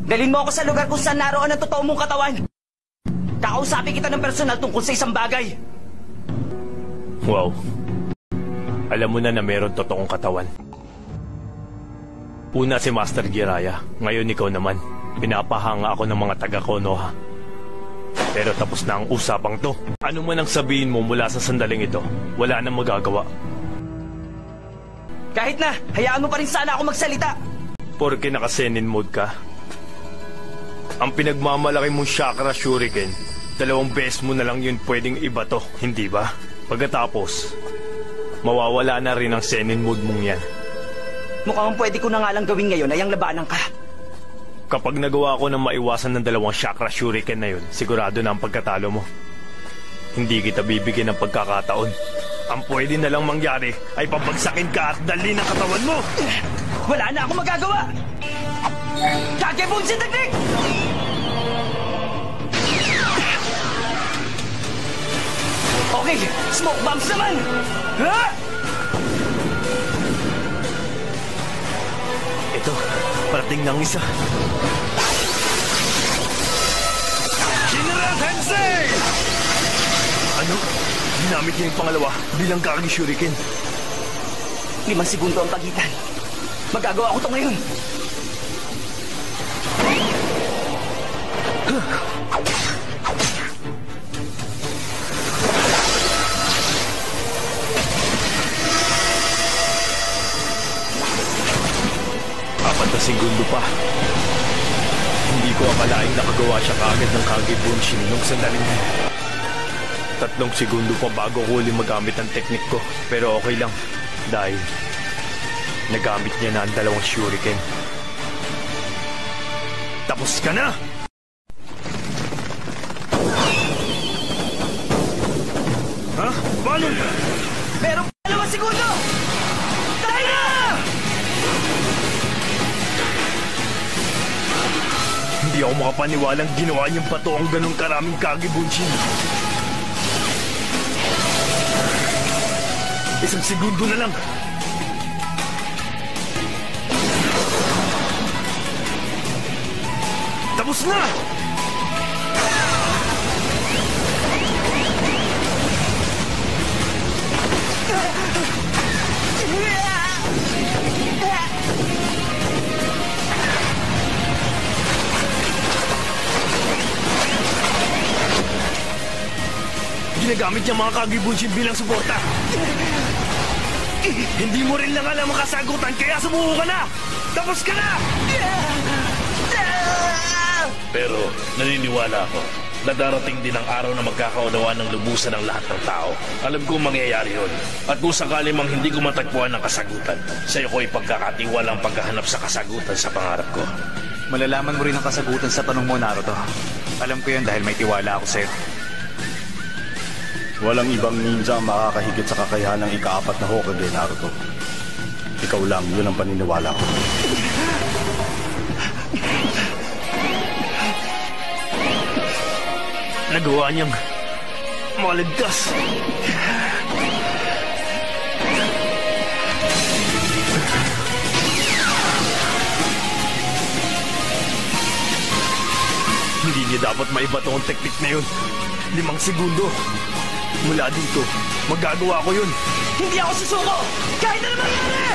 Dalhin mo ako sa lugar kung saan naroon ang totoo mong katawan. Kakausapin kita ng personal tungkol sa isang bagay. Wow. Alam mo na meron totoong katawan. Una si Master Jiraiya. Ngayon ikaw naman. Pinapahanga ako ng mga taga-Konoha. Pero tapos na ang usapang to. Ano man ang sabihin mo mula sa sandaling ito, wala nang magagawa. Kahit na, hayaan mo pa rin sana ako magsalita. Porke naka-Zenin mode ka. Ang pinagmamalaki mong Chakra Shuriken, 2 beses mo na lang yun pwedeng ibato, hindi ba? Pagkatapos, mawawala na rin ang Zenin mode mong yan. Mukhang pwede ko na nga lang gawin ngayon ay ang labanan ka. Kapag nagawa ko ng maiwasan ng 2 Chakra Shuriken na yun, sigurado na ang pagkatalo mo. Hindi kita bibigyan ng pagkakataon. Ang pwede na lang mangyari ay pabagsakin ka at dalhin ang katawan mo! Wala na akong magagawa! Kagebunsin teknik! Okay, smoke bombs naman! Ha? Ito, parating ng isa. General Tensei! Ano? Ginamit niya yung pangalawa bilang Kage Shuriken. 5 segundo ang pagitan. Magagawa ko ito ngayon. Apat na segundo pa. Hindi ko akalaing nakagawa siya kaagad ng Kage Bunshin nung sandaling niya. 3 segundo pa bago ko huli magamit ang teknik ko. Pero okay lang. Dahil nagamit niya na ang 2 Shuriken. Tapos ka na! Ha? Paano? Meron pa 2 segundo! Tayo na! Hindi ako makapaniwalang ginawa niyang pato ang ganong karaming Kage Bunshin. 1 segundo na lang. Tapos na! Ginagamit niya mga Kage Bunshin bilang suporta. Hindi mo rin lang alam ang kasagutan, kaya sumuko ka na! Tapos ka na! Pero naniniwala ako na darating din ang araw na magkakaunawaan ng lubusan ng lahat ng tao. Alam kong mangyayari yun. At kung sakali mang hindi ko matagpuan ng kasagutan, sa iyo ko ipagkakatiwalang paghahanap sa kasagutan sa pangarap ko. Malalaman mo rin ang kasagutan sa tanong mo, Naruto. Alam ko yun dahil may tiwala ako sa'yo. Walang ibang ninja ang makakahigit sa kakayahan ng ika-4 na Hokage, Naruto. Ikaw lang, yun ang paniniwala ko. Nagawa niyang maligtas. Hindi niya dapat maibato ang teknik na yun. 5 segundo. Mula dito, magagawa ko yun. Hindi ako susuko! Kahit na naman yan!